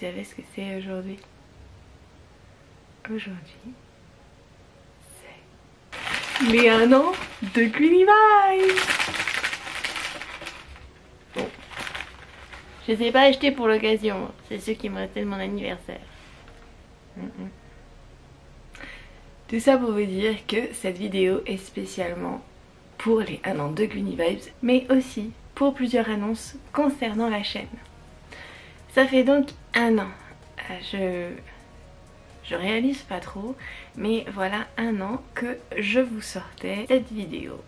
savez ce que c'est aujourd'hui? Aujourd'hui, c'est les 1 an de Greeny Vibes. Bon, je les ai pas achetés pour l'occasion, c'est ceux qui me restaient de mon anniversaire. Tout ça pour vous dire que cette vidéo est spécialement pour les 1 an de Greeny Vibes, mais aussi pour plusieurs annonces concernant la chaîne. Ça fait donc 1 an. Je réalise pas trop, mais voilà 1 an que je vous sortais cette vidéo.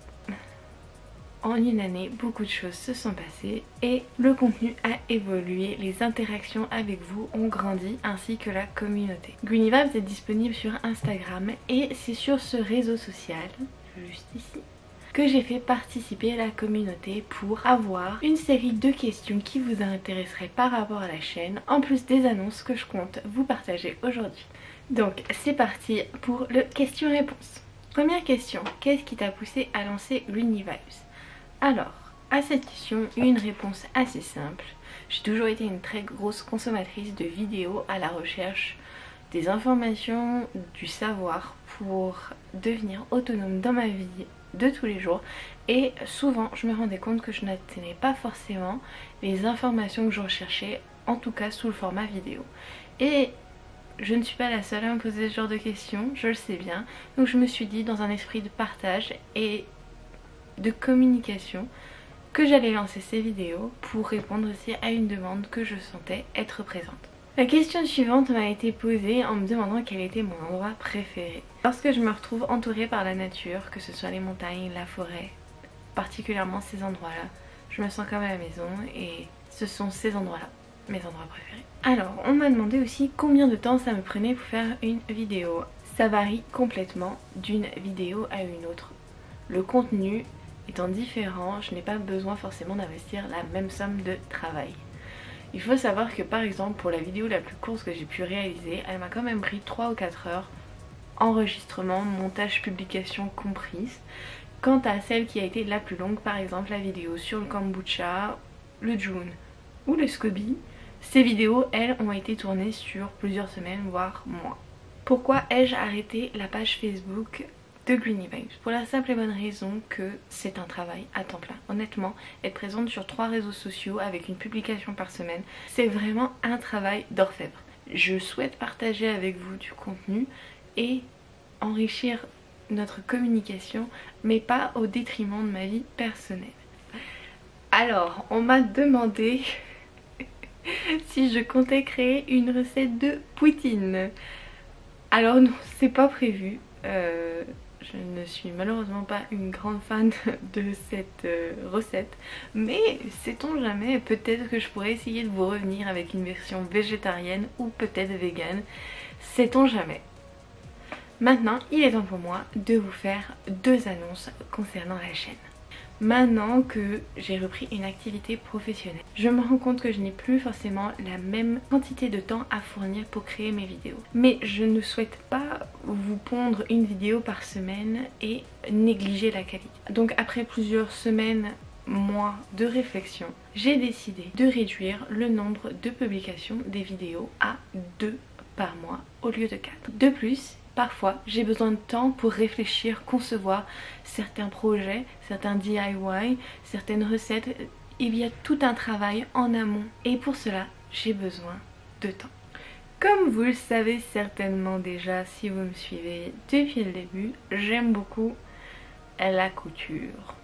En une année, beaucoup de choses se sont passées et le contenu a évolué, les interactions avec vous ont grandi ainsi que la communauté. Greeny Vibes est disponible sur Instagram et c'est sur ce réseau social, juste ici, que j'ai fait participer la communauté pour avoir une série de questions qui vous intéresseraient par rapport à la chaîne, en plus des annonces que je compte vous partager aujourd'hui. Donc c'est parti pour le question-réponse. Première question, qu'est-ce qui t'a poussé à lancer Greeny Vibes? Alors, à cette question, une réponse assez simple. J'ai toujours été une très grosse consommatrice de vidéos à la recherche des informations, du savoir pour devenir autonome dans ma vie de tous les jours, et souvent je me rendais compte que je n'atteignais pas forcément les informations que je recherchais, en tout cas sous le format vidéo. Et je ne suis pas la seule à me poser ce genre de questions, je le sais bien, donc je me suis dit dans un esprit de partage et de communication que j'allais lancer ces vidéos pour répondre aussi à une demande que je sentais être présente. La question suivante m'a été posée en me demandant quel était mon endroit préféré. Lorsque je me retrouve entourée par la nature, que ce soit les montagnes, la forêt, particulièrement ces endroits-là, je me sens comme à la maison et ce sont ces endroits-là, mes endroits préférés. Alors, on m'a demandé aussi combien de temps ça me prenait pour faire une vidéo. Ça varie complètement d'une vidéo à une autre. Le contenu étant différent, je n'ai pas besoin forcément d'investir la même somme de travail. Il faut savoir que par exemple pour la vidéo la plus courte que j'ai pu réaliser, elle m'a quand même pris 3 ou 4 heures, enregistrement, montage, publication comprises. Quant à celle qui a été la plus longue, par exemple la vidéo sur le kombucha, le June ou le SCOBY, ces vidéos elles ont été tournées sur plusieurs semaines voire mois. Pourquoi ai-je arrêté la page Facebook de Greeny Vibes? Pour la simple et bonne raison que c'est un travail à temps plein. Honnêtement, être présente sur 3 réseaux sociaux avec une publication par semaine, c'est vraiment un travail d'orfèvre. Je souhaite partager avec vous du contenu et enrichir notre communication, mais pas au détriment de ma vie personnelle. Alors, on m'a demandé si je comptais créer une recette de poutine. Alors non, c'est pas prévu. Je ne suis malheureusement pas une grande fan de cette recette, mais sait-on jamais, peut-être que je pourrais essayer de vous revenir avec une version végétarienne ou peut-être végane, sait-on jamais. Maintenant, il est temps pour moi de vous faire 2 annonces concernant la chaîne. Maintenant que j'ai repris une activité professionnelle, je me rends compte que je n'ai plus forcément la même quantité de temps à fournir pour créer mes vidéos. Mais je ne souhaite pas vous pondre une vidéo par semaine et négliger la qualité. Donc après plusieurs semaines, mois de réflexion, j'ai décidé de réduire le nombre de publications des vidéos à 2 par mois au lieu de 4. De plus, parfois j'ai besoin de temps pour réfléchir, concevoir certains projets, certains DIY, certaines recettes. Il y a tout un travail en amont et pour cela j'ai besoin de temps. Comme vous le savez certainement déjà si vous me suivez depuis le début, j'aime beaucoup la couture.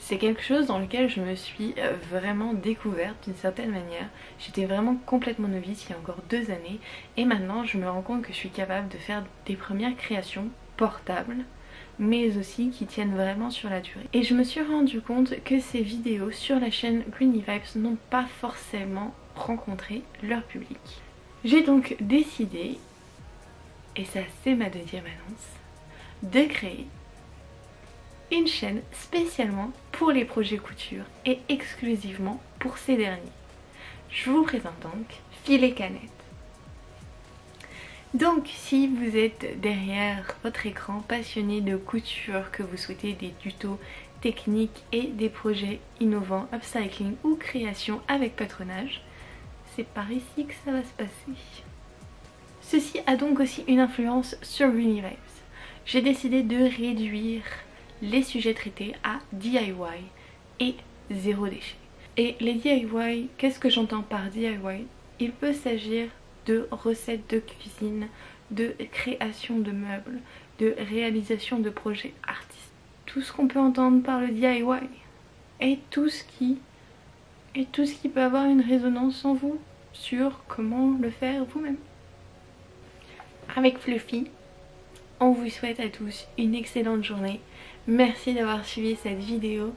C'est quelque chose dans lequel je me suis vraiment découverte d'une certaine manière. J'étais vraiment complètement novice il y a encore 2 années et maintenant je me rends compte que je suis capable de faire des premières créations portables mais aussi qui tiennent vraiment sur la durée. Et je me suis rendu compte que ces vidéos sur la chaîne Greeny Vibes n'ont pas forcément rencontré leur public. J'ai donc décidé, et ça c'est ma 2e annonce, de créer une chaîne spécialement pour les projets couture et exclusivement pour ces derniers. Je vous présente donc Filet Canette. Donc si vous êtes derrière votre écran passionné de couture, que vous souhaitez des tutos techniques et des projets innovants, upcycling ou création avec patronage, c'est par ici que ça va se passer. Ceci a donc aussi une influence sur Runivives. J'ai décidé de réduire les sujets traités à DIY et zéro déchet. Et les DIY, qu'est-ce que j'entends par DIY? Il peut s'agir de recettes de cuisine, de création de meubles, de réalisation de projets artistiques. Tout ce qu'on peut entendre par le DIY et tout ce qui peut avoir une résonance en vous sur comment le faire vous-même. Avec Fluffy, on vous souhaite à tous une excellente journée. Merci d'avoir suivi cette vidéo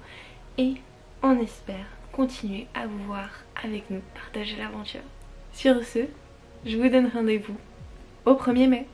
et on espère continuer à vous voir avec nous partager l'aventure. Sur ce, je vous donne rendez-vous au 1er mai.